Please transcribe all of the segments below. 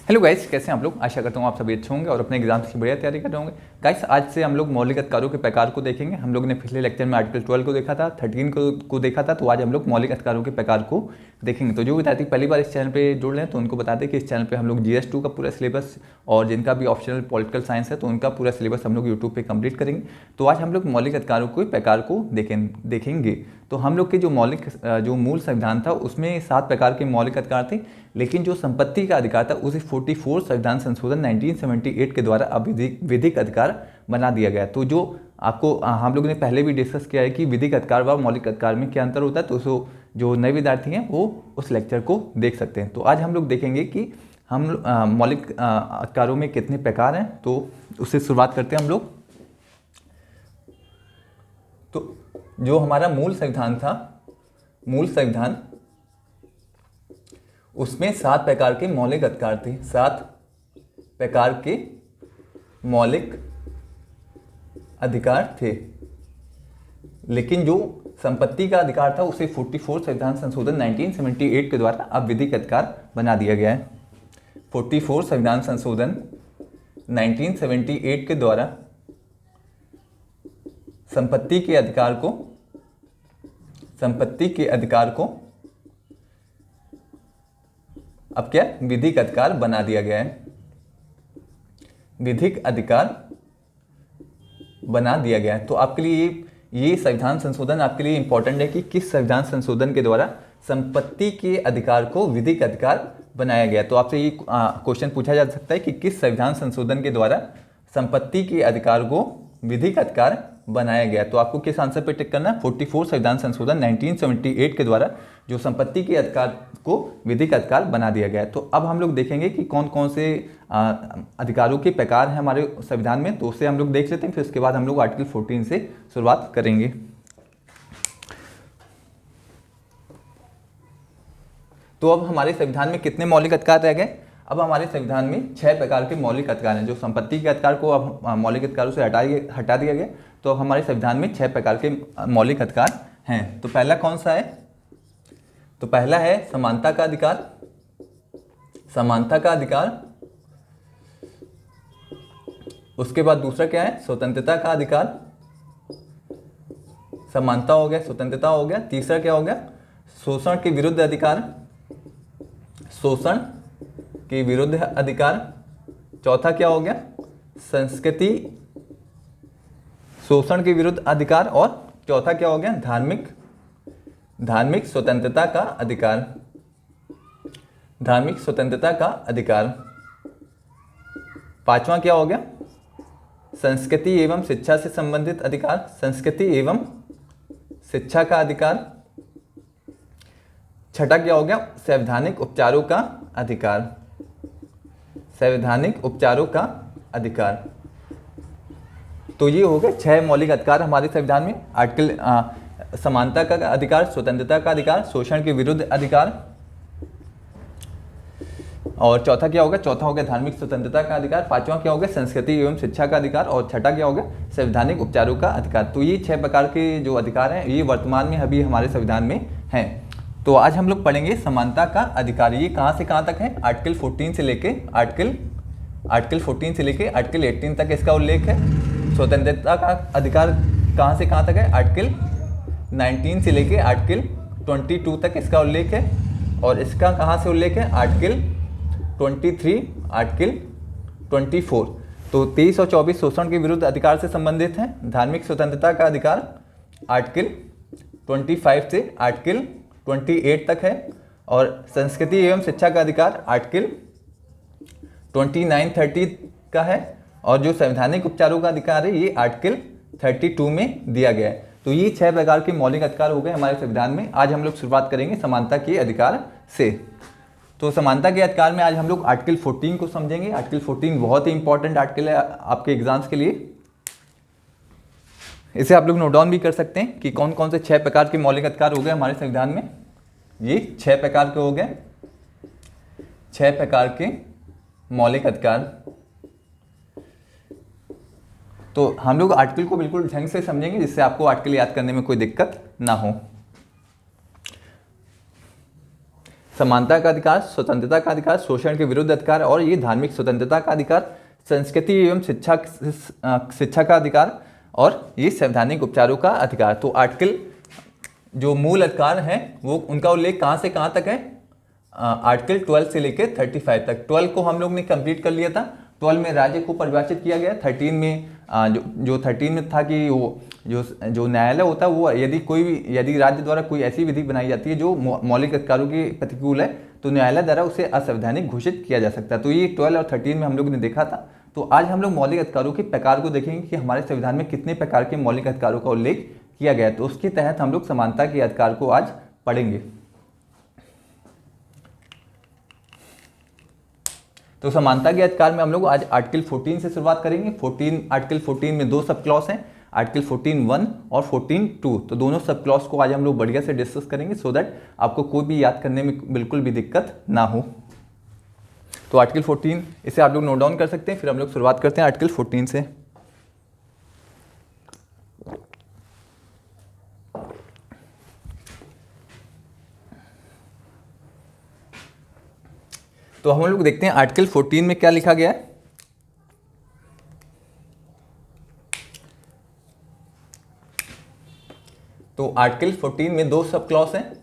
Hello guys, कैसे हैं आप लोग। आशा करता हूँ आप सभी अच्छे होंगे और अपने एग्जाम की बढ़िया तैयारी कर रहे होंगे। गाइस, आज से हम लोग मौलिक अधिकारों के प्रकार को देखेंगे। हम लोग ने पिछले लेक्चर में आर्टिकल 12 को देखा था, 13 को देखा था। तो आज हम लोग मौलिक अधिकारों के प्रकार को देखेंगे। तो जो विद्यार्थी पहली बार इस चैनल पे जुड़ रहे हैं तो उनको बता दें कि इस चैनल पे हम लोग GS2 का पूरा सिलेबस और जिनका भी ऑप्शनल पॉलिटिकल साइंस है तो उनका पूरा सिलेबस हम लोग यूट्यूब पे कंप्लीट करेंगे। तो आज हम लोग मौलिक अधिकारों के प्रकार को देखेंगे। तो हम लोग के जो मूल संविधान था उसमें 7 प्रकार के मौलिक अधिकार थे, लेकिन जो संपत्ति का अधिकार था उसे 44 संविधान संशोधन 1978 के द्वारा अब विधिक अधिकार बना दिया गया। तो जो आपको हम लोग ने पहले भी डिस्कस किया है कि विधिक अधिकार व मौलिक अधिकार में क्या अंतर होता है, तो जो नए विद्यार्थी हैं वो उस लेक्चर को देख सकते हैं। तो आज हम लोग देखेंगे कि हम मौलिक अधिकारों में कितने प्रकार हैं। तो उससे शुरुआत करते हैं हम लोग। तो जो हमारा मूल संविधान था, मूल संविधान उसमें 7 प्रकार के मौलिक अधिकार थे। 7 प्रकार के मौलिक अधिकार थे, लेकिन जो संपत्ति का अधिकार था उसे 44 संविधान संशोधन 1978 के द्वारा अब विधिक अधिकार बना दिया गया है। 44 संविधान संशोधन 1978 के द्वारा संपत्ति के अधिकार को अब क्या विधिक अधिकार बना दिया गया है। विधिक अधिकार बना दिया गया है। तो आपके लिए ये संविधान संशोधन आपके लिए इंपॉर्टेंट है कि किस संविधान संशोधन के द्वारा संपत्ति के अधिकार को विधिक अधिकार बनाया गया। तो आपसे ये क्वेश्चन पूछा जा सकता है कि किस संविधान संशोधन के द्वारा संपत्ति के अधिकार को विधिक अधिकार बनाया गया। तो आपको किस आंसर पे टिक करना है? 44 संविधान संशोधन 1978 के द्वारा जो संपत्ति के अधिकार को विधिक अधिकार बना दिया गया है। तो अब हम लोग देखेंगे कि कौन कौन से अधिकारों के प्रकार हैं हमारे संविधान में। तो उससे हम लोग देख लेते हैं, फिर उसके बाद हम लोग आर्टिकल 14 से शुरुआत करेंगे। तो अब हमारे संविधान में कितने मौलिक अधिकार रह गए? अब हमारे संविधान में 6 प्रकार के मौलिक अधिकार हैं। जो संपत्ति के अधिकार को अब मौलिक अधिकारों से हटा दिया गया, तो अब हमारे संविधान में 6 प्रकार के मौलिक अधिकार हैं। तो पहला कौन सा है? तो पहला है समानता का अधिकार। समानता का अधिकार। उसके बाद दूसरा क्या है? स्वतंत्रता का अधिकार। समानता हो गया, स्वतंत्रता हो गया। तीसरा क्या हो गया? शोषण के विरुद्ध अधिकार। शोषण के विरुद्ध अधिकार। चौथा क्या हो गया? संस्कृति शोषण के विरुद्ध अधिकार। और चौथा क्या हो गया? धार्मिक स्वतंत्रता का अधिकार। धार्मिक स्वतंत्रता का अधिकार। पांचवा क्या हो गया? संस्कृति एवं शिक्षा से संबंधित अधिकार। संस्कृति एवं शिक्षा का अधिकार। छठा क्या हो गया? संवैधानिक उपचारों का अधिकार। संवैधानिक उपचारों का अधिकार। तो ये हो गए 6 मौलिक अधिकार हमारे संविधान में। आर्टिकल समानता का अधिकार, स्वतंत्रता का अधिकार, शोषण के विरुद्ध अधिकार, और चौथा क्या होगा? चौथा हो गया धार्मिक स्वतंत्रता का अधिकार। पांचवा क्या हो गया? संस्कृति एवं शिक्षा का अधिकार। और छठा क्या हो गया? संवैधानिक उपचारों का अधिकार। तो ये 6 प्रकार के जो अधिकार हैं ये वर्तमान में अभी हमारे संविधान में हैं। तो आज हम लोग पढ़ेंगे समानता का अधिकार। ये कहाँ से कहाँ तक है? आर्टिकल 14 से लेके आर्टिकल 18 तक इसका उल्लेख है। स्वतंत्रता का अधिकार कहाँ से कहाँ तक है? आर्टिकल 19 से लेके आर्टिकल 22 तक इसका उल्लेख है। और इसका कहाँ से उल्लेख है? Article 23, article 24। तो 23 और 24 शोषण के विरुद्ध अधिकार से संबंधित हैं। धार्मिक स्वतंत्रता का अधिकार आर्टिकल 25 से आर्टिकल 28 तक है। और संस्कृति एवं शिक्षा का अधिकार आर्टिकल 29-30 का है। और जो संवैधानिक उपचारों का अधिकार है ये आर्टिकल 32 में दिया गया है। तो ये 6 प्रकार के मौलिक अधिकार हो गए हमारे संविधान में। आज हम लोग शुरुआत करेंगे समानता के अधिकार से। तो समानता के अधिकार में आज हम लोग आर्टिकल 14 को समझेंगे। आर्टिकल 14 बहुत ही इंपॉर्टेंट आर्टिकल है आपके एग्जाम्स के लिए। इसे आप लोग नोट डाउन भी कर सकते हैं कि कौन कौन से 6 प्रकार के मौलिक अधिकार हो गए हमारे संविधान में। ये 6 प्रकार के हो गए, 6 प्रकार के मौलिक अधिकार। तो हम लोग आर्टिकल को बिल्कुल ढंग से समझेंगे जिससे आपको आर्टिकल याद करने में कोई दिक्कत ना हो। समानता का अधिकार, स्वतंत्रता का अधिकार, शोषण के विरुद्ध अधिकार और ये धार्मिक स्वतंत्रता का अधिकार, संस्कृति एवं शिक्षा का अधिकार और ये संवैधानिक उपचारों का अधिकार। तो आर्टिकल जो मूल अधिकार हैं वो उनका उल्लेख कहाँ से कहाँ तक है, आर्टिकल 12 से लेकर 35 तक। 12 को हम लोग ने कंप्लीट कर लिया था। 12 में राज्य को परिभाषित किया गया। 13 में जो 13 में था कि वो जो न्यायालय होता है वो यदि राज्य द्वारा कोई ऐसी विधि बनाई जाती है जो मौलिक अधिकारों के प्रतिकूल है तो न्यायालय द्वारा उसे असंवैधानिक घोषित किया जा सकता है। तो ये 12 और 13 में हम लोग ने देखा था। तो आज हम लोग मौलिक अधिकारों के प्रकार को देखेंगे कि हमारे संविधान में कितने प्रकार के मौलिक अधिकारों का उल्लेख किया गया है। तो उसके तहत हम लोग समानता के अधिकार को आज पढ़ेंगे। तो समानता के अधिकार में हम लोग आज आर्टिकल 14 से शुरुआत करेंगे। आर्टिकल 14 में 2 सब क्लॉज हैं, आर्टिकल 14(1) और 14(2). तो दोनों सब क्लॉज को आज हम लोग बढ़िया से डिस्कस करेंगे सो दैट आपको कोई भी याद करने में बिल्कुल भी दिक्कत ना हो। तो आर्टिकल 14 इसे आप लोग नोट डाउन कर सकते हैं। फिर हम लोग शुरुआत करते हैं आर्टिकल 14 से। तो हम लोग देखते हैं आर्टिकल 14 में क्या लिखा गया है। तो आर्टिकल 14 में 2 सब क्लॉज हैं,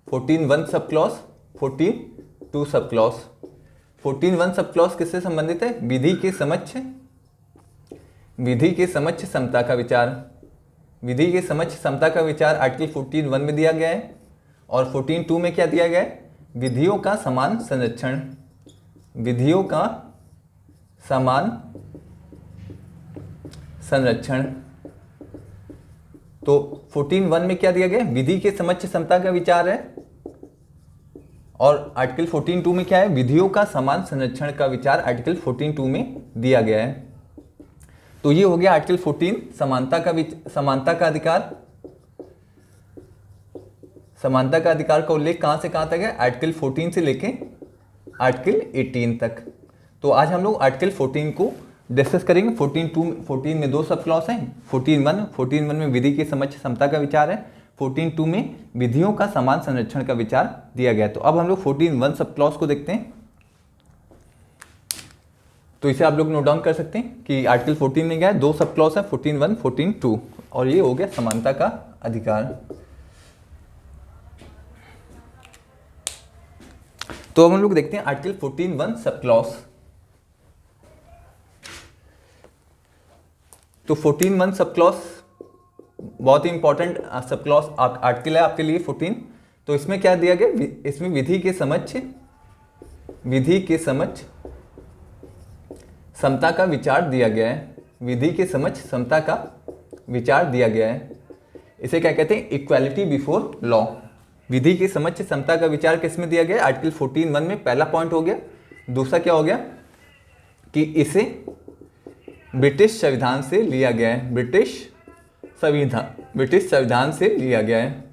14(1) sub clause, 14(2) sub clause. 14(1) sub clause किससे संबंधित है, विधि के समक्ष समता का विचार। विधि के समक्ष समता का विचार आर्टिकल 14(1) में दिया गया है। और 14(2) में क्या दिया गया है, विधियों का समान संरक्षण। विधियों का समान संरक्षण। तो 14(1) में क्या दिया गया, विधि के समक्ष समता का विचार है। और आर्टिकल 14(2) में क्या है, विधियों का समान संरक्षण का विचार आर्टिकल 14(2) में दिया गया है। तो ये हो गया आर्टिकल 14 समानता का अधिकार। समानता का अधिकार का उल्लेख कहां से कहां तक है, आर्टिकल 14 से लेके आर्टिकल 18 तक। तो आज हम लोग आर्टिकल 14 को डिस्कस करेंगे। 14 में 2 सब क्लॉज हैं, 14(1) में विधि के समक्ष समता का विचार है, 14(2) में विधियों का समान संरक्षण का विचार दिया गया है। तो अब हम लोग 14(1) सब क्लॉज को देखते हैं। तो इसे आप लोग नोट डाउन कर सकते हैं कि आर्टिकल 14 में क्या है, 2 सब क्लॉज है, 14(1), 14(2) और ये हो गया समानता का अधिकार। तो अब हम लोग देखते हैं आर्टिकल 14(1) सब क्लॉज। तो 14(1) सब क्लॉज बहुत ही इंपॉर्टेंट सब क्लॉज आर्टिकल है आपके लिए 14। तो इसमें क्या दिया गया, इसमें विधि के समक्ष समता का विचार दिया गया है। विधि के समक्ष समता का विचार दिया गया है। इसे क्या कहते हैं, इक्वालिटी बिफोर लॉ। विधि के समक्ष समता का विचार किसमें दिया गया, आर्टिकल 14(1) में पहला पॉइंट हो गया। दूसरा क्या हो गया कि इसे ब्रिटिश संविधान से लिया गया है। ब्रिटिश संविधान से लिया गया है।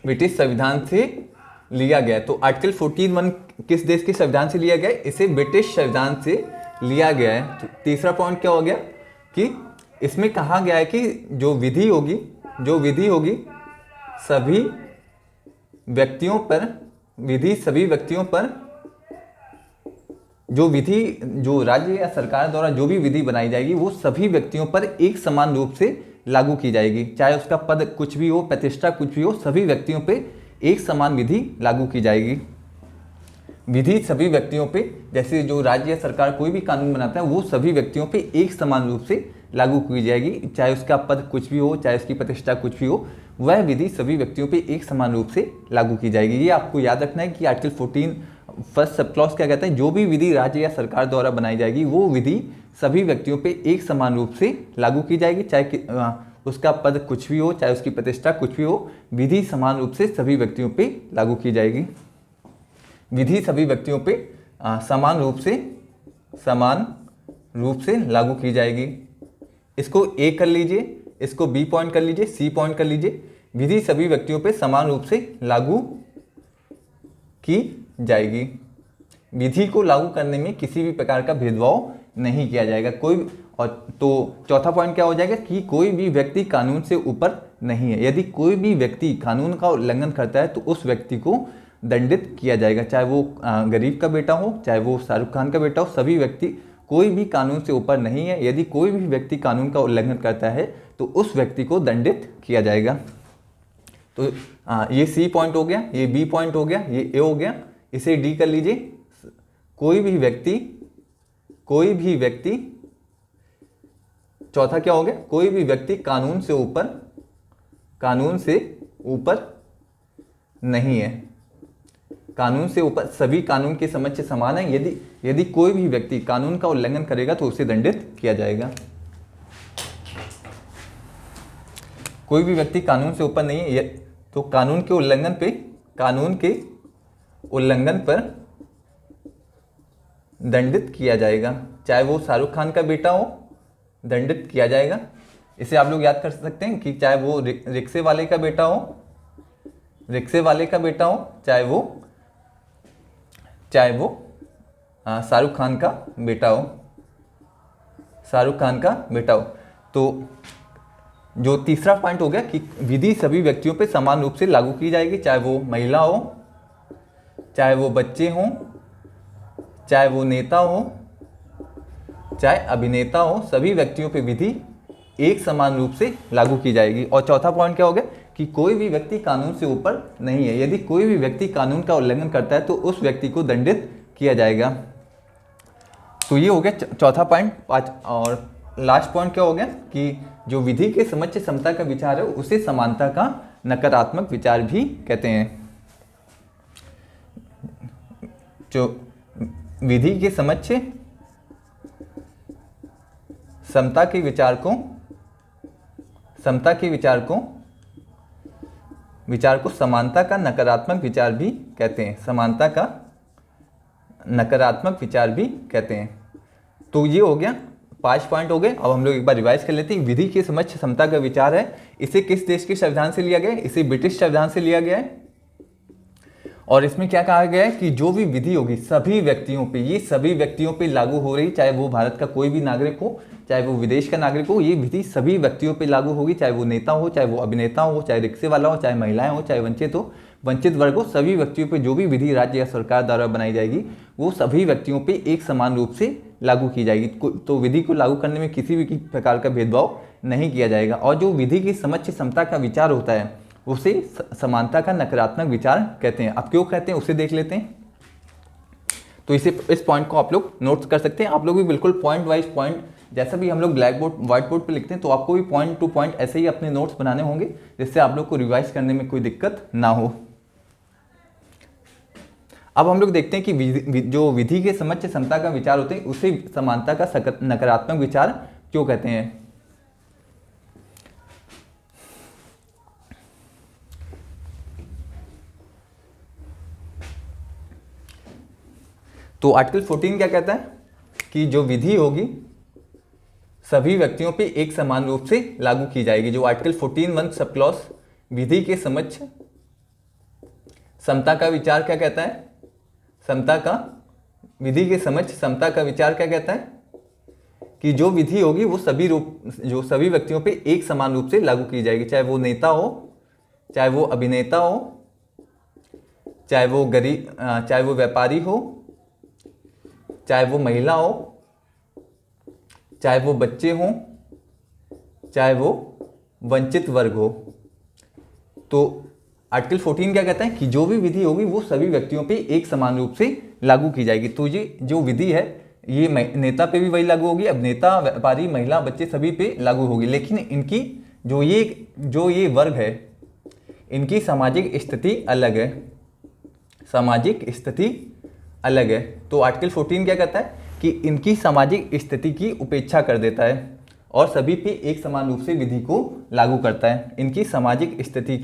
ब्रिटिश संविधान से लिया गया है। तो आर्टिकल 14(1) किस देश के संविधान से लिया गया है, इसे ब्रिटिश संविधान से लिया गया है। तो तीसरा पॉइंट क्या हो गया कि इसमें कहा गया है कि जो विधि होगी सभी व्यक्तियों पर जो राज्य या सरकार द्वारा जो भी विधि बनाई जाएगी वो सभी व्यक्तियों पर एक समान रूप से लागू की जाएगी, चाहे उसका पद कुछ भी हो, प्रतिष्ठा कुछ भी हो, सभी व्यक्तियों पे एक समान विधि लागू की जाएगी। विधि सभी व्यक्तियों पे, जैसे जो राज्य या सरकार कोई भी कानून बनाता है वो सभी व्यक्तियों पे एक समान रूप से लागू की जाएगी, चाहे उसका पद कुछ भी हो, चाहे उसकी प्रतिष्ठा कुछ भी हो, वह विधि सभी व्यक्तियों पे एक समान रूप से लागू की जाएगी। ये आपको याद रखना है कि आर्टिकल 14 फर्स्ट सब क्लॉज क्या कहता है, जो भी विधि राज्य या सरकार द्वारा बनाई जाएगी वो विधि सभी व्यक्तियों पे एक समान रूप से लागू की जाएगी, चाहे उसका पद कुछ भी हो, चाहे उसकी प्रतिष्ठा कुछ भी हो, विधि समान रूप से सभी व्यक्तियों पे लागू की जाएगी। विधि सभी व्यक्तियों पे समान रूप से लागू की जाएगी। इसको ए कर लीजिए, इसको बी पॉइंट कर लीजिए, सी पॉइंट कर लीजिए। विधि सभी व्यक्तियों पे समान रूप से लागू की जाएगी। विधि को लागू करने में किसी भी प्रकार का भेदभाव नहीं किया जाएगा। तो चौथा पॉइंट क्या हो जाएगा कि कोई भी व्यक्ति कानून से ऊपर नहीं है। यदि कोई भी व्यक्ति कानून का उल्लंघन करता है तो उस व्यक्ति को दंडित किया जाएगा, चाहे वो गरीब का बेटा हो, चाहे वो शाहरुख खान का बेटा हो, सभी व्यक्ति, कोई भी कानून से ऊपर नहीं है। यदि कोई भी व्यक्ति कानून का उल्लंघन करता है तो उस व्यक्ति को दंडित किया जाएगा। तो ये सी पॉइंट हो गया, ये बी पॉइंट हो गया, ये ए हो गया, इसे डी कर लीजिए। कोई भी व्यक्ति, चौथा क्या हो गया, कोई भी व्यक्ति कानून से ऊपर नहीं है, कानून से ऊपर, सभी कानून के समक्ष समान है। यदि कोई भी व्यक्ति कानून का उल्लंघन करेगा तो उसे दंडित किया जाएगा। कोई भी व्यक्ति कानून से ऊपर नहीं है तो कानून के उल्लंघन पर दंडित किया जाएगा। चाहे वो शाहरुख खान का बेटा हो, दंडित किया जाएगा। इसे आप लोग याद कर सकते हैं कि चाहे वो रिक्शे वाले का बेटा हो, चाहे वो शाहरुख खान का बेटा हो। तो जो तीसरा पॉइंट हो गया कि विधि सभी व्यक्तियों पे समान रूप से लागू की जाएगी, चाहे वो महिला हो, चाहे वो बच्चे हों, चाहे वो नेता हो, चाहे अभिनेता हो, सभी व्यक्तियों पे विधि एक समान रूप से लागू की जाएगी। और चौथा पॉइंट क्या हो गया कि कोई भी व्यक्ति कानून से ऊपर नहीं है। यदि कोई भी व्यक्ति कानून का उल्लंघन करता है तो उस व्यक्ति को दंडित किया जाएगा। तो ये हो गया चौथा पॉइंट। और लास्ट पॉइंट क्या हो गया कि जो विधि के समक्ष समता का विचार है उसे समानता का नकारात्मक विचार भी कहते हैं। जो विधि के समक्ष समता के विचार को समानता का नकारात्मक विचार भी कहते हैं। समानता का नकारात्मक विचार भी कहते हैं। तो ये हो गया 5 पॉइंट हो गए। अब हम लोग एक बार रिवाइज कर लेते हैं। विधि के समक्ष समता का विचार है, इसे किस देश के संविधान से लिया गया है? इसे ब्रिटिश संविधान से लिया गया है। और इसमें क्या कहा गया है कि जो भी विधि होगी सभी व्यक्तियों पे, ये सभी व्यक्तियों पे लागू हो रही, चाहे वो भारत का कोई भी नागरिक हो, चाहे वो विदेश का नागरिक हो, ये विधि सभी व्यक्तियों पे लागू होगी, चाहे वो नेता हो, चाहे वो अभिनेता हो, चाहे रिक्शे वाला हो, चाहे महिलाएं हो, चाहे वंचित वर्ग हो, सभी व्यक्तियों पे जो भी विधि राज्य या सरकार द्वारा बनाई जाएगी वो सभी व्यक्तियों पे एक समान रूप से लागू की जाएगी। तो विधि को लागू करने में किसी भी प्रकार का भेदभाव नहीं किया जाएगा। और जो विधि की समक्ष समता का विचार होता है उसे समानता का नकारात्मक विचार कहते हैं। अब क्यों कहते हैं उसे देख लेते हैं। तो इस पॉइंट को आप लोग नोट्स कर सकते हैं। आप लोग भी बिल्कुल पॉइंट वाइज पॉइंट, जैसा भी हम लोग ब्लैक बोर्ड व्हाइट बोर्ड पे लिखते हैं, तो आपको भी पॉइंट टू पॉइंट ऐसे ही अपने नोट्स बनाने होंगे जिससे आप लोग को रिवाइज करने में कोई दिक्कत ना हो। अब हम लोग देखते हैं कि जो विधि के समक्ष समता का विचार होते हैं उसे समानता का नकारात्मक विचार क्यों कहते हैं। तो आर्टिकल 14 क्या कहता है कि जो विधि होगी सभी व्यक्तियों पे एक समान रूप से लागू की जाएगी। जो आर्टिकल 14(1) सब क्लॉज विधि के समक्ष समता का विचार क्या कहता है? विधि के समक्ष समता का विचार क्या कहता है कि जो विधि होगी वो सभी व्यक्तियों पे एक समान रूप से लागू की जाएगी, चाहे वो नेता हो, चाहे वो अभिनेता हो, चाहे वो गरीब, चाहे वो व्यापारी हो, चाहे वो महिला हो, चाहे वो बच्चे हों, चाहे वो वंचित वर्ग हो। तो आर्टिकल 14 क्या कहता है कि जो भी विधि होगी वो सभी व्यक्तियों पे एक समान रूप से लागू की जाएगी। तो ये जो विधि है ये नेता पे भी वही लागू होगी, अभिनेता, व्यापारी, महिला, बच्चे सभी पे लागू होगी। लेकिन इनकी जो ये वर्ग है इनकी सामाजिक स्थिति अलग है, तो आर्टिकल 14 क्या कहता है कि इनकी सामाजिक स्थिति की उपेक्षा कर देता है और सभी पे एक समान रूप से विधि को लागू करता है। इनकी सामाजिक स्थिति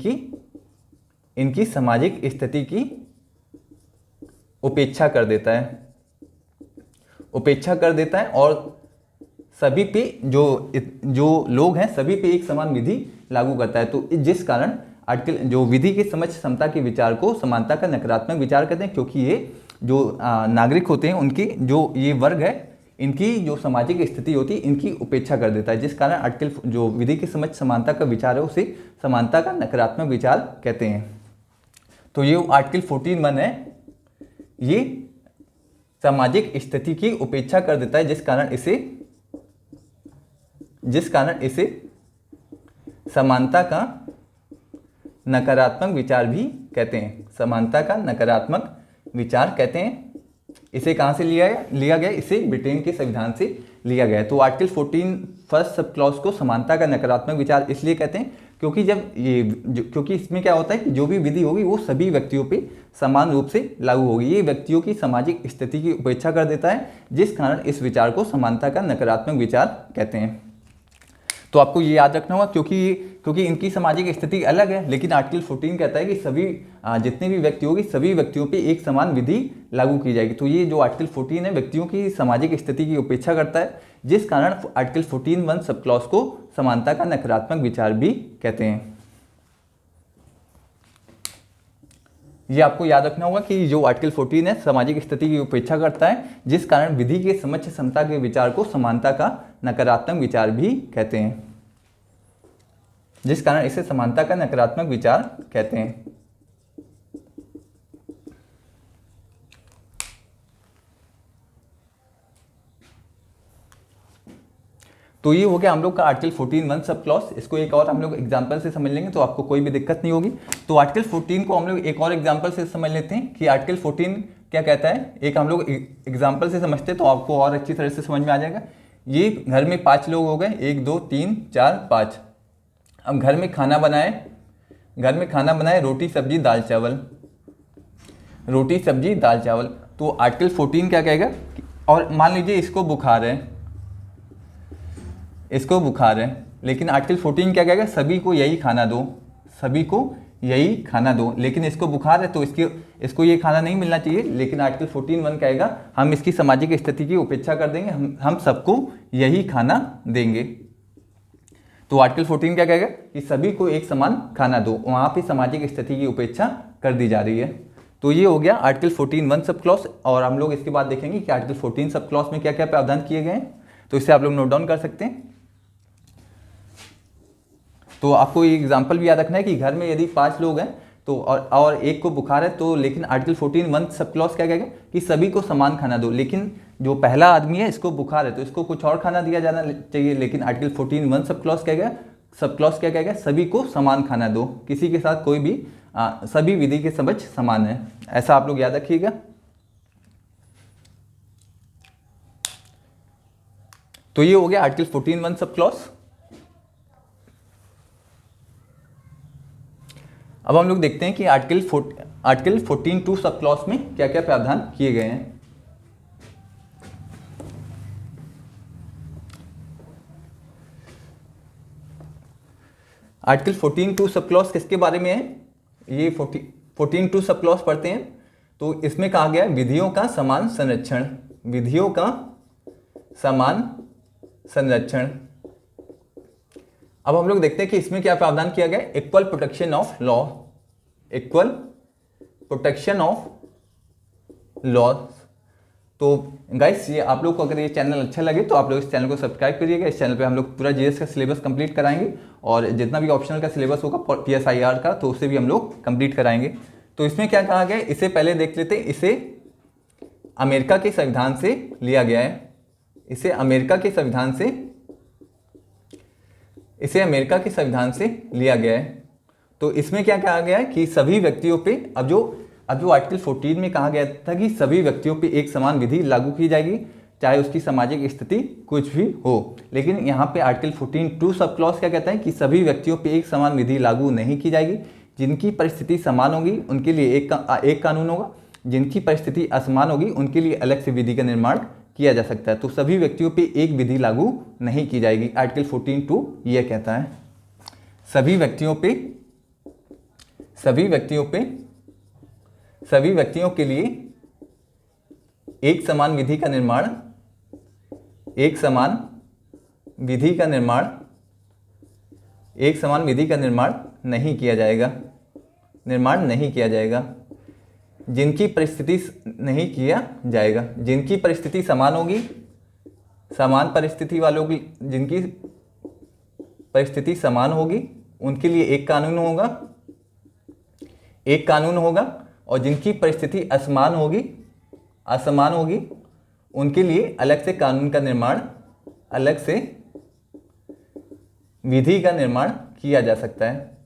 की उपेक्षा कर देता है और सभी पे जो लोग हैं सभी पे एक समान विधि लागू करता है। तो जिस कारण आर्टिकल जो विधि के समक्ष समता के विचार को समानता का नकारात्मक विचार कहते हैं, क्योंकि ये जो नागरिक होते हैं उनकी जो ये वर्ग है इनकी जो सामाजिक स्थिति होती है इनकी उपेक्षा कर देता है, जिस कारण आर्टिकल जो विधि के समक्ष समानता का विचार है उसे समानता का नकारात्मक विचार कहते हैं। तो ये आर्टिकल 14(1) है, ये सामाजिक स्थिति की उपेक्षा कर देता है, जिस कारण इसे समानता का नकारात्मक विचार भी कहते हैं। समानता का नकारात्मक विचार कहते हैं। इसे कहाँ से लिया गया? इसे ब्रिटेन के संविधान से लिया गया है। तो आर्टिकल 14 फर्स्ट सब क्लॉज को समानता का नकारात्मक विचार इसलिए कहते हैं क्योंकि इसमें क्या होता है कि जो भी विधि होगी वो सभी व्यक्तियों पे समान रूप से लागू होगी। ये व्यक्तियों की सामाजिक स्थिति की उपेक्षा कर देता है, जिस कारण इस विचार को समानता का नकारात्मक विचार कहते हैं। तो आपको ये याद रखना होगा क्योंकि इनकी सामाजिक स्थिति अलग है, लेकिन आर्टिकल 14 कहता है कि सभी जितने भी व्यक्ति होगी सभी व्यक्तियों पे एक समान विधि लागू की जाएगी। तो ये जो आर्टिकल 14 है व्यक्तियों की सामाजिक स्थिति की उपेक्षा करता है, जिस कारण आर्टिकल 14(1) सब क्लॉज को समानता का नकारात्मक विचार भी कहते हैं। ये आपको याद रखना होगा कि जो आर्टिकल 14 है सामाजिक स्थिति की उपेक्षा करता है, जिस कारण विधि के समक्ष समता के विचार को समानता का नकारात्मक विचार भी कहते हैं, जिस कारण इसे समानता का नकारात्मक विचार कहते हैं। तो ये हो गया हम लोग का आर्टिकल 14(1) सब क्लॉज। इसको एक और हम लोग एग्जांपल से समझ लेंगे तो आपको कोई भी दिक्कत नहीं होगी। तो आर्टिकल 14 को हम लोग एक और एग्जांपल से समझ लेते हैं कि आर्टिकल 14 क्या कहता है। एक हम लोग एग्जांपल से समझते हैं तो आपको और अच्छी तरह से समझ में आ जाएगा। ये घर में 5 लोग हो गए, 1 2 3 4 5। अब घर में खाना बनाए रोटी सब्जी दाल चावल। तो आर्टिकल 14 क्या कहेगा, और मान लीजिए इसको बुखार है, लेकिन आर्टिकल 14 क्या कहेगा, सभी को यही खाना दो, लेकिन इसको बुखार है तो इसको ये खाना नहीं मिलना चाहिए। लेकिन आर्टिकल 14(1) कहेगा हम इसकी सामाजिक स्थिति की उपेक्षा कर देंगे, हम सबको यही खाना देंगे। तो आर्टिकल 14 क्या कहेगा कि सभी को एक समान खाना दो, वहाँ पे सामाजिक स्थिति की उपेक्षा कर दी जा रही है। तो ये हो गया आर्टिकल 14(1) सब क्लॉज। और हम लोग इसके बाद देखेंगे कि आर्टिकल 14 सब क्लॉज में क्या क्या प्रावधान किए गए हैं। तो इसे आप लोग नोट डाउन कर सकते हैं। तो आपको ये एग्जाम्पल भी याद रखना है कि घर में यदि 5 लोग हैं तो और एक को बुखार है, तो लेकिन आर्टिकल 14(1) सब क्लॉज क्या कहेगा कि सभी को समान खाना दो। लेकिन जो पहला आदमी है इसको बुखार है तो इसको कुछ और खाना दिया जाना चाहिए। लेकिन आर्टिकल 14(1) सब क्लॉज क्या कहेगा सभी को समान खाना दो, किसी के साथ कोई भी सभी विधि के समक्ष समान है। ऐसा आप लोग याद रखिएगा। तो ये हो गया आर्टिकल 14(1) सब क्लॉज। अब हम लोग देखते हैं कि आर्टिकल 14(2) सब क्लॉज में क्या क्या प्रावधान किए गए हैं। आर्टिकल 14(2) सब क्लॉज किसके बारे में है, ये 14(2) सब क्लॉज पढ़ते हैं। तो इसमें कहा गया है विधियों का समान संरक्षण। अब हम लोग देखते हैं कि इसमें क्या प्रावधान किया गया, इक्वल प्रोटेक्शन ऑफ लॉ। तो गाइस ये आप लोग को अगर ये चैनल अच्छा लगे तो आप लोग इस चैनल को सब्सक्राइब करिएगा। इस चैनल पे हम लोग पूरा जीएस का सिलेबस कंप्लीट कराएंगे और जितना भी ऑप्शनल का सिलेबस होगा PSIR का तो उसे भी हम लोग कंप्लीट कराएंगे। तो इसमें क्या कहा गया है, इसे पहले देख लेते हैं। इसे अमेरिका के संविधान से लिया गया है। इसे अमेरिका के संविधान से लिया गया है। तो इसमें क्या कहा गया है कि सभी व्यक्तियों पे अब जो आर्टिकल 14 में कहा गया था कि सभी व्यक्तियों पे एक समान विधि लागू की जाएगी, चाहे उसकी सामाजिक स्थिति कुछ भी हो। लेकिन यहाँ पे आर्टिकल 14(2) सब क्लॉज क्या कहता है कि सभी व्यक्तियों पे एक समान विधि लागू नहीं की जाएगी। जिनकी परिस्थिति समान होगी उनके लिए एक कानून होगा, जिनकी परिस्थिति असमान होगी उनके लिए अलग से विधि का निर्माण किया जा सकता है। तो सभी व्यक्तियों पे एक विधि लागू नहीं की जाएगी। आर्टिकल 14(2) यह कहता है सभी व्यक्तियों के लिए एक समान विधि का निर्माण नहीं किया जाएगा। जिनकी परिस्थिति समान होगी, समान परिस्थिति वालों की जिनकी परिस्थिति समान होगी उनके लिए एक कानून होगा, एक कानून होगा और जिनकी परिस्थिति असमान होगी उनके लिए अलग से कानून का निर्माण, अलग से विधि का निर्माण किया जा सकता है।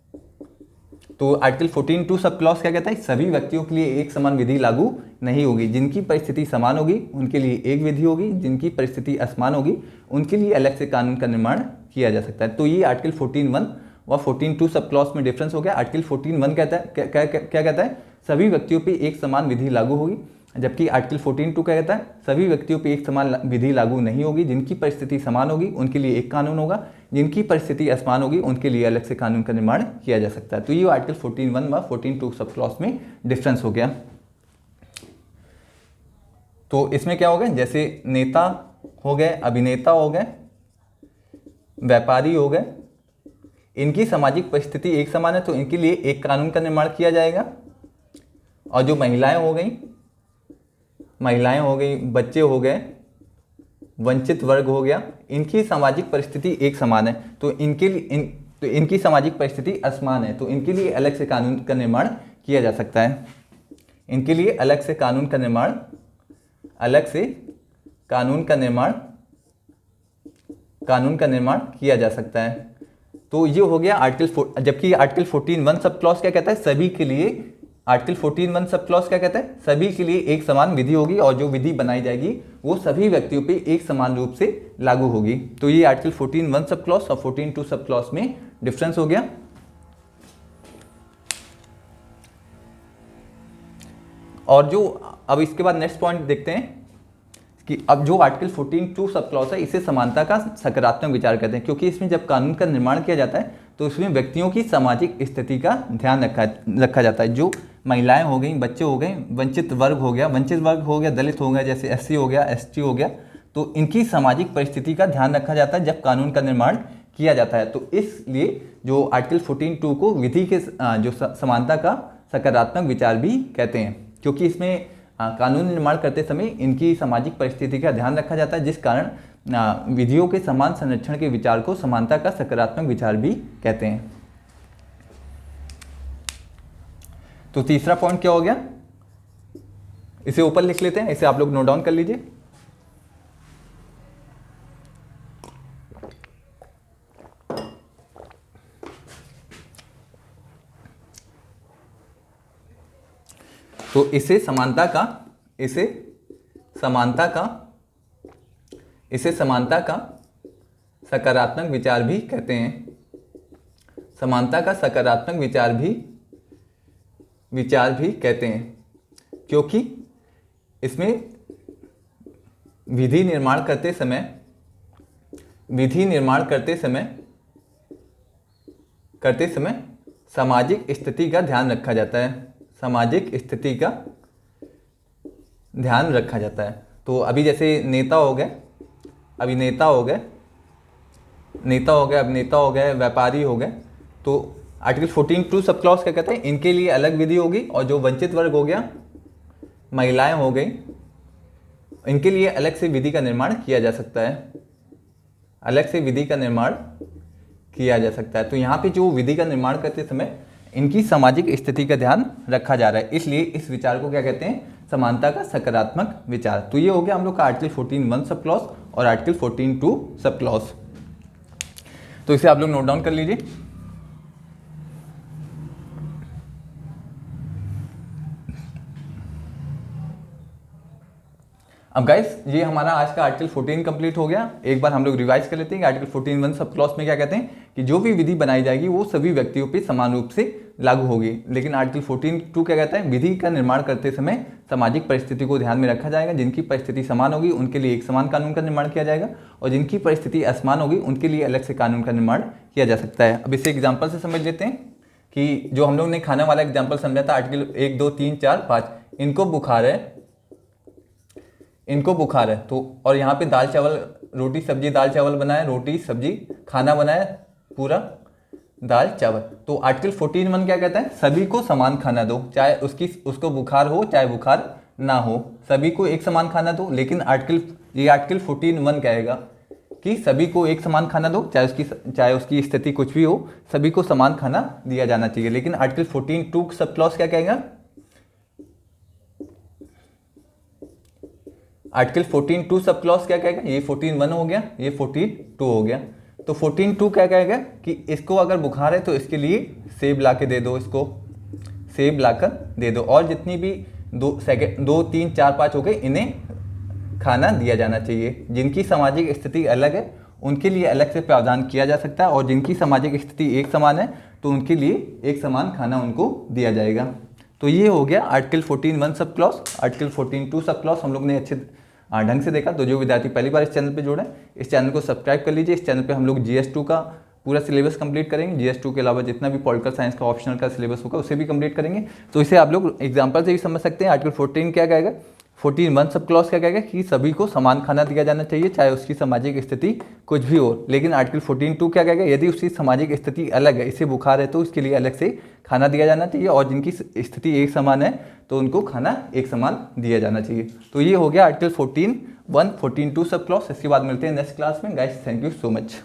तो आर्टिकल 14(2) सब क्लॉज क्या कहता है? सभी व्यक्तियों के लिए एक समान विधि लागू नहीं होगी। जिनकी परिस्थिति समान होगी उनके लिए एक विधि होगी, जिनकी परिस्थिति असमान होगी उनके लिए अलग से कानून का निर्माण किया जा सकता है। तो ये आर्टिकल 14(1) व 14(2) सब क्लॉज में डिफरेंस हो गया। आर्टिकल 14(1) कहता है क्या कहता है? सभी व्यक्तियों पर एक समान विधि लागू होगी, जबकि आर्टिकल 14(2) क्या कहता है? सभी व्यक्तियों पर एक समान विधि लागू नहीं होगी। जिनकी परिस्थिति समान होगी उनके लिए एक कानून होगा, जिनकी परिस्थिति असमान होगी उनके लिए अलग से कानून का निर्माण किया जा सकता है। तो ये आर्टिकल 14(1) व 14(2) सब क्लॉज में डिफरेंस हो गया। तो इसमें क्या हो गया? जैसे नेता हो गए, अभिनेता हो गए, व्यापारी हो गए, इनकी सामाजिक परिस्थिति एक समान है तो इनके लिए एक कानून का निर्माण किया जाएगा। और जो महिलाएं हो गई, बच्चे हो गए, वंचित वर्ग हो गया, इनकी सामाजिक परिस्थिति एक समान है तो इनकी सामाजिक परिस्थिति असमान है तो इनके लिए अलग से कानून का निर्माण किया जा सकता है। इनके लिए अलग से कानून का निर्माण किया जा सकता है। तो ये हो गया आर्टिकल। जबकि आर्टिकल 14(1) सब क्लॉज क्या कहता है? सभी के लिए, आर्टिकल 14(1) सब क्लॉज क्या कहता है? सभी के लिए एक समान विधि होगी और जो विधि बनाई जाएगी वो सभी व्यक्तियों पे एक समान रूप से लागू होगी। तो ये आर्टिकल 14(1) सब क्लॉज और 14(2) सब क्लॉज में डिफरेंस हो गया। और जो अब इसके बाद नेक्स्ट पॉइंट देखते हैं कि अब जो आर्टिकल 14(2) सब क्लॉज है इसे समानता का सकारात्मक विचार कहते हैं, क्योंकि इसमें जब कानून का निर्माण किया जाता है तो इसमें व्यक्तियों की सामाजिक स्थिति का ध्यान रखा जाता है। जो महिलाएं हो गई, बच्चे हो गए, वंचित वर्ग हो गया, दलित हो गया, जैसे SC हो गया, ST हो गया, तो इनकी सामाजिक परिस्थिति का ध्यान रखा जाता है जब कानून का निर्माण किया जाता है। तो इसलिए जो आर्टिकल 14(2) को विधि के जो समानता का सकारात्मक विचार भी कहते हैं, क्योंकि इसमें कानून निर्माण करते समय इनकी सामाजिक परिस्थिति का ध्यान रखा जाता है, जिस कारण विधियों के समान संरक्षण के विचार को समानता का सकारात्मक विचार भी कहते हैं। तो तीसरा पॉइंट क्या हो गया? इसे ऊपर लिख लेते हैं, इसे आप लोग नोट डाउन कर लीजिए। तो इसे समानता का सकारात्मक विचार भी कहते हैं। समानता का सकारात्मक विचार भी कहते हैं, क्योंकि इसमें विधि निर्माण करते समय सामाजिक स्थिति का ध्यान रखा जाता है। तो अभी जैसे नेता हो गए, अभिनेता हो गए, व्यापारी हो गए, तो आर्टिकल 14(2) सब क्लॉज क्या कहते हैं? इनके लिए अलग विधि होगी और जो वंचित वर्ग हो गया, महिलाएं हो गई, इनके लिए अलग से विधि का निर्माण किया जा सकता है। तो यहाँ पे जो विधि का निर्माण करते समय इनकी सामाजिक स्थिति का ध्यान रखा जा रहा है, इसलिए इस विचार को क्या कहते हैं? समानता का सकारात्मक विचार। तो ये हो गया हम लोग का आर्टिकल 14(1) सब क्लॉज और आर्टिकल 14(2) सब क्लॉज। तो इसे आप लोग नोट डाउन कर लीजिए। अब गाइस, ये हमारा आज का आर्टिकल 14 कंप्लीट हो गया। एक बार हम लोग रिवाइज कर लेते हैं कि आर्टिकल 14(1) सब क्लॉज में क्या कहते हैं कि जो भी विधि बनाई जाएगी वो सभी व्यक्तियों पे समान रूप से लागू होगी। लेकिन आर्टिकल 14(2) क्या कहता है? विधि का निर्माण करते समय सामाजिक परिस्थिति को ध्यान में रखा जाएगा। जिनकी परिस्थिति समान होगी उनके लिए एक समान कानून का निर्माण किया जाएगा और जिनकी परिस्थिति असमान होगी उनके लिए अलग से कानून का निर्माण किया जा सकता है। अब इसे एग्जाम्पल से समझ लेते हैं कि जो हम लोग ने खाने वाला एग्जाम्पल समझा था, आर्टिकल 1, 2, 3, 4, 5, इनको बुखार है तो, और यहाँ पे दाल चावल रोटी सब्जी दाल चावल बनाए, रोटी सब्जी खाना बनाए, पूरा दाल चावल। तो आर्टिकल 14(1) क्या कहता है? सभी को समान खाना दो, चाहे उसको बुखार हो चाहे बुखार ना हो, सभी को एक समान खाना दो। लेकिन आर्टिकल 14(1) कहेगा कि सभी को एक समान खाना दो, चाहे उसकी स्थिति कुछ भी हो, सभी को समान खाना दिया जाना चाहिए। लेकिन आर्टिकल 14(2) सब क्लॉज क्या कहेगा? आर्टिकल 14(2) सब क्लॉज क्या कहेगा? ये 14(1) हो गया, ये 14(2) हो गया। तो 14(2) क्या कहेगा कि इसको अगर बुखार है तो इसके लिए सेब ला के दे दो, इसको सेब लाकर दे दो। और जितनी भी 2, 3, 4, 5 हो गए, इन्हें खाना दिया जाना चाहिए। जिनकी सामाजिक स्थिति अलग है उनके लिए अलग से प्रावधान किया जा सकता है, और जिनकी सामाजिक स्थिति एक समान है तो उनके लिए एक समान खाना उनको दिया जाएगा। तो ये हो गया article 14(1) sub clause. Article 14(2) sub clause हम लोग ने अच्छे ढंग से देखा। तो जो विद्यार्थी पहली बार इस चैनल पे जुड़े, इस चैनल को सब्सक्राइब कर लीजिए। इस चैनल पे हम लोग GS2 का पूरा सिलेबस कंप्लीट करेंगे। GS2 के अलावा जितना भी पॉलिटिकल साइंस का ऑप्शनल का सिलेबस होगा उसे भी कंप्लीट करेंगे। तो इसे आप लोग एग्जाम्पल से भी समझ सकते हैं। आर्टिकल 14 क्या कहेगा, 14(1) सब क्लॉज क्या कहेगा कि सभी को समान खाना दिया जाना चाहिए, चाहे उसकी सामाजिक स्थिति कुछ भी हो। लेकिन आर्टिकल 14(2) क्या कहेगा, यदि उसकी सामाजिक स्थिति अलग है, इसे बुखार है, तो उसके लिए अलग से खाना दिया जाना चाहिए, और जिनकी स्थिति एक समान है तो उनको खाना एक समान दिया जाना चाहिए। तो ये हो गया आर्टिकल 14(1), 14(2) सब क्लॉज। इसके बाद मिलते हैं नेक्स्ट क्लास में। Guys, thank you so much.